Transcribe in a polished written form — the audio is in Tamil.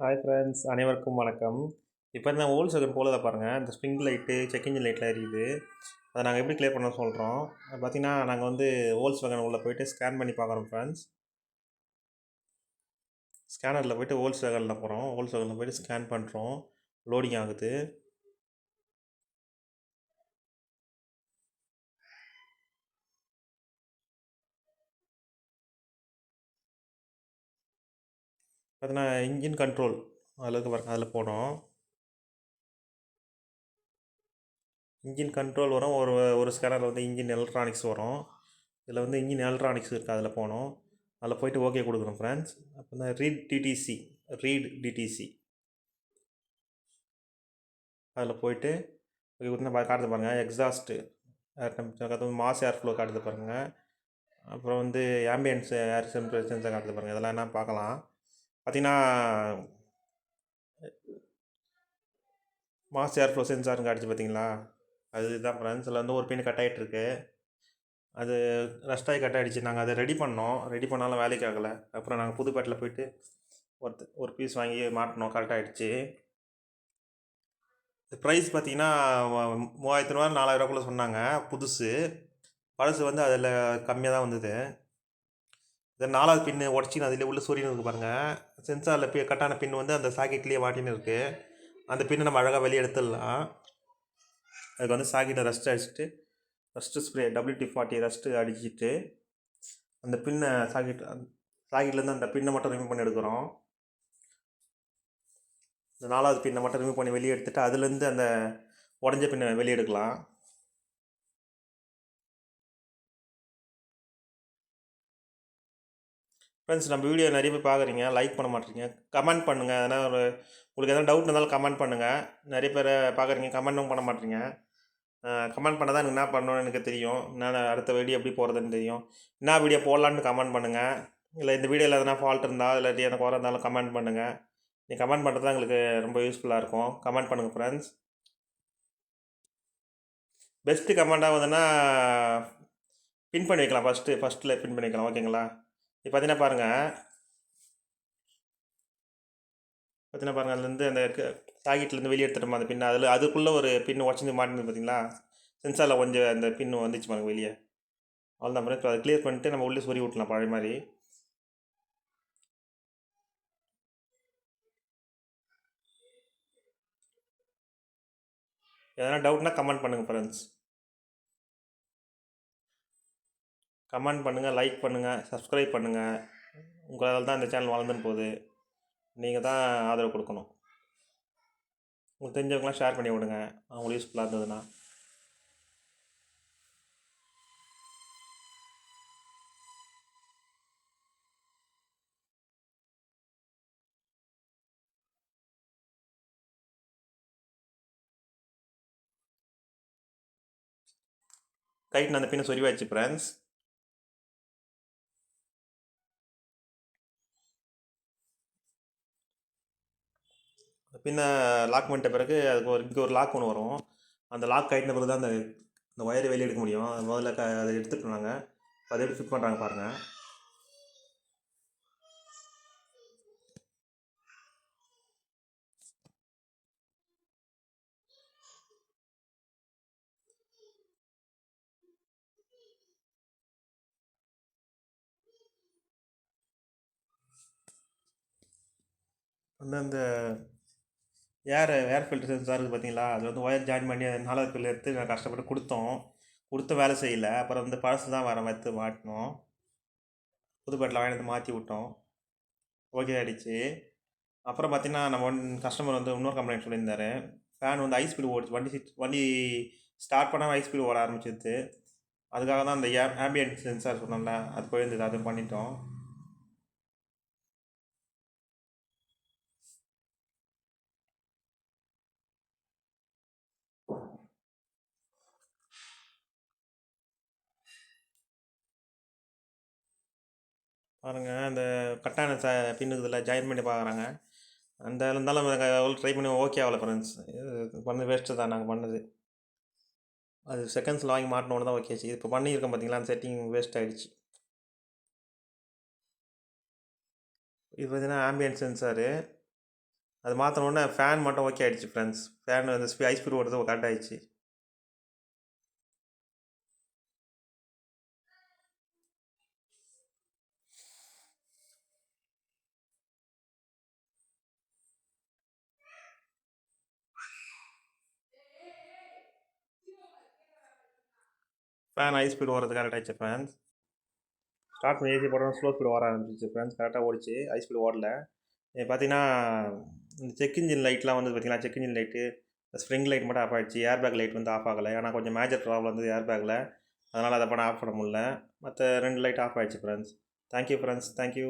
ஹாய் ஃப்ரெண்ட்ஸ், அனைவருக்கும் வணக்கம். இப்போ இந்த ஓல்ட் செகண்ட் போலதை பாருங்கள். இந்த ஸ்ப்ரிங் லைட்டு, செக் இன்ஜின் லைட்லாம் எரியுது. அதை நாங்கள் எப்படி கிளியர் பண்ண சொல்கிறோம். பார்த்தீங்கன்னா நாங்கள் வந்து ஓல்ஸ் வேகன் உள்ளே போயிட்டு ஸ்கேன் பண்ணி பார்க்குறோம் ஃப்ரெண்ட்ஸ். ஸ்கேனரில் போய்ட்டு ஓல்ஸ் வேகனில் போகிறோம். ஓல்ஸ் வேகனில் போய்ட்டு ஸ்கேன் பண்ணுறோம். லோடிங் ஆகுது. பார்த்தீங்கன்னா இன்ஜின் கண்ட்ரோல் அதில் இருக்க பாருங்கள், அதில் போனோம். இன்ஜின் கண்ட்ரோல் வரும். ஒரு ஒரு ஸ்கேனரில் வந்து இன்ஜின் எலக்ட்ரானிக்ஸ் வரும். இதில் வந்து இன்ஜின் எலக்ட்ரானிக்ஸ் இருக்குது, அதில் போனோம். அதில் போய்ட்டு ஓகே கொடுக்குறோம் ஃப்ரெண்ட்ஸ். அப்போ தான் ரீட் டிடிசி அதில் போய்ட்டு ஓகே கொடுத்தா காட்டுது பாருங்கள். எக்ஸாஸ்ட்டு ஏர் டெம்பரேச்சர், மாஸ் ஏர் ஃப்ளோ காட்டுது பாருங்கள். அப்புறம் வந்து ஆம்பியன்ஸ் ஏர் சென்சர் காட்டுது பாருங்கள். இதெல்லாம் என்ன பார்க்கலாம். பார்த்திங்கன்னா மாஸ் ஏர் ஃப்ளோ சென்சார்னு காட்டுச்சு பார்த்தீங்களா, அதுதான் ஃப்ரெண்ட்ஸ். அதில் வந்து ஒரு பின் கட் ஆகிட்டுருக்கு. அது ரஸ்டாகி கட் ஆகிடுச்சு. நாங்கள் அதை ரெடி பண்ணோம். ரெடி பண்ணாலும் வேலைக்கு ஆகலை. அப்புறம் நாங்கள் புதுப்பேட்டில் போய்ட்டு ஒரு பீஸ் வாங்கி மாட்டினோம். கரெக்ட் ஆகிடுச்சு. ப்ரைஸ் பார்த்தீங்கன்னா 3000 ரூபா 4000 சொன்னாங்க புதுசு. பழசு வந்து அதில் கம்மியாக தான் வந்தது. இந்த 4வது பின்னு உடச்சி அதில் உள்ள சொரின்னு இருக்குது பாருங்கள். சென்சாரில் கட்டான பின் வந்து அந்த சாக்கெட்லேயே வாட்டின்னு இருக்குது. அந்த பின்னை நம்ம அழகாக வெளியே எடுத்துடலாம். அதுக்கு வந்து சாக்கெட்டை ரஸ்ட்டு அடிச்சுட்டு ரஸ்ட்டு ஸ்ப்ரே WD-40 ரஸ்ட்டு அடிச்சுட்டு அந்த பின்னை சாக்கெட்லேருந்து அந்த பின்னை மட்டும் ரிமூவ் பண்ணி எடுக்கிறோம். இந்த 4வது பின்னை மட்டும் ரிமூவ் பண்ணி வெளியே எடுத்துகிட்டு அதுலேருந்து அந்த உடஞ்ச பின்னை வெளியே எடுக்கலாம். ஃப்ரெண்ட்ஸ், நம்ம வீடியோ நிறைய பேர் பார்க்குறீங்க, லைக் பண்ண மாட்டேறீங்க. கமெண்ட் பண்ணுங்கள். எதனா உங்களுக்கு எதனா டவுட் இருந்தாலும் கமெண்ட் பண்ணுங்கள். நிறைய பேர் பார்க்குறீங்க, கமெண்ட்டும் பண்ண மாட்டேறீங்க. கமெண்ட் பண்ண தான் எனக்கு என்ன பண்ணணும்னு எனக்கு தெரியும். நான் அடுத்த வீடியோ எப்படி போகிறதுன்னு தெரியும். என்ன வீடியோ போடலான்னு கமெண்ட் பண்ணுங்கள். இல்லை இந்த வீடியோவில் எதனா ஃபால்ட் இருந்தால் இல்லாட்டி எனக்கு குறை இருந்தாலும் கமெண்ட் பண்ணுங்கள். நீங்கள் கமெண்ட் பண்ணுறது தான் எங்களுக்கு ரொம்ப யூஸ்ஃபுல்லாக இருக்கும். கமெண்ட் பண்ணுங்கள் ஃப்ரெண்ட்ஸ். பெஸ்ட்டு கமெண்டாக வந்துன்னா பின் பண்ணி வைக்கலாம். ஃபஸ்ட்டில் பின் பண்ணி வைக்கலாம். ஓகேங்களா. இப்போ பார்த்தீங்கன்னா பாருங்கள் அதுலேருந்து அந்த சாக்கெட்லேருந்து வெளியே எடுத்துட்டோம் அந்த பின். அதுக்குள்ளே ஒரு பின் உடச்சி மாட்டினது பார்த்தீங்களா. சென்சாரில் கொஞ்சம் அந்த பின் வந்துச்சு பாருங்கள் வெளியே. அவ்வளோதான் ஃப்ரெண்ட்ஸ். இப்போ அதை கிளியர் பண்ணிட்டு நம்ம உள்ளே சொறி விட்டலாம் பழைய மாதிரி. எதனா டவுட்னா கமெண்ட் பண்ணுங்கள் ஃப்ரெண்ட்ஸ். கமெண்ட் பண்ணுங்கள், லைக் பண்ணுங்கள், சப்ஸ்கிரைப் பண்ணுங்கள். உங்களால் தான் இந்த சேனல் வளர்ந்துன்னு போகுது. நீங்கள் தான் ஆதரவு கொடுக்கணும். உங்களுக்கு தெரிஞ்சவங்களாம் ஷேர் பண்ணி விடுங்க, அவங்களுக்கு யூஸ்ஃபுல்லாக இருந்ததுன்னா. கைட்டு அந்த பின்ன சொருவாச்சு ஃப்ரெண்ட்ஸ். பின்ன லாக் பண்ணிட்ட பிறகு அதுக்கு இங்கே ஒரு லாக் ஒன்று வரும். அந்த லாக் கைட்டின பிறகு தான் அந்த ஒயரை வெளியே எடுக்க முடியும். முதல்ல அதை எடுத்துகிட்டு நாங்கள் அதை எப்படி ஃபிட் பண்ணுறாங்க பாருங்கள். அந்த ஏர் ஃபில்டர் சென்சார் இருக்குது பார்த்தீங்களா, அதில் வந்து ஒயர் ஜாயின் பண்ணி 4வது பில் எடுத்து நான் கஷ்டப்பட்டு கொடுத்த வேலை செய்யலை. அப்புறம் வந்து பழசு தான் வர மாதிரி மாட்டினோம். புதுப்பேட்டில் வாங்கிட்டு மாற்றி விட்டோம். ஓகே ஆகிடுச்சு. அப்புறம் பார்த்தீங்கன்னா நம்ம கஸ்டமர் வந்து இன்னொரு கம்ப்ளைண்ட் சொல்லியிருந்தார். ஃபேன் வந்து ஹை ஸ்பீடு ஓடிச்சு. வண்டி ஸ்டார்ட் பண்ணால் ஹை ஸ்பீடு ஓட ஆரம்பிச்சிது. அதுக்காக தான் அந்த ஆம்பியன்ட் சென்சார் சொன்னோம்ல, அது போயிருந்தது. அது பண்ணிட்டோம். பாருங்கள், அந்த கட்டான பின்னுக்குதில் ஜாயின் பண்ணி பார்க்குறாங்க. அந்த இருந்தாலும் எவ்வளோ ட்ரை பண்ணி ஓகே ஆகலை ஃப்ரெண்ட்ஸ். இது பண்ணது வேஸ்ட்டு தான் நாங்கள் பண்ணது. அது செகண்ட்ஸில் வாங்கி மாட்டினோன்னு தான் ஓகே ஆச்சு. இப்போ பண்ணியிருக்கோம் பார்த்தீங்களா, அந்த செட்டிங் வேஸ்ட் ஆகிடுச்சு. இது பார்த்தீங்கன்னா ஆம்பியன்ட் சென்சாரு. அது மாற்றினோடனே ஃபேன் மட்டும் ஓகே ஆகிடுச்சு ஃப்ரெண்ட்ஸ். ஃபேன் வந்து ஹை ஸ்பீட் ஓடுறது கரெக்ட் ஆகிடுச்சு. ஃபேன் ஹை ஸ்பீட் ஓடுறது கரெக்ட் ஆகிடுச்சு ஃப்ரெண்ட்ஸ். ஸ்டார்ட் பண்ணி ஏசி போட்டோம், ஸ்லோ ஸ்பீட் ஓட ஆரம்பிச்சிச்சு ஃப்ரெண்ட்ஸ். கரெக்டாக ஓடிச்சு, ஹை ஸ்பீட் ஓடல. பார்த்தீங்கன்னா இந்த செக் இன்ஜின் லைட்லாம் வந்து பார்த்தீங்கன்னா, check engine light, spring light மட்டும் ஆஃப் ஆகிடுச்சு. ஏர் பேக் லைட் வந்து ஆஃப் ஆகலை. ஏன்னா கொஞ்சம் மேஜர் ப்ராப்ளம் வந்து ஏர் பேக்கில், அதனால் அதை பண்ண ஆஃப் பண்ண முடியல. மற்ற 2 லைட் ஆஃப் ஆகிடுச்சு ஃப்ரெண்ட்ஸ். Thank you friends, thank you.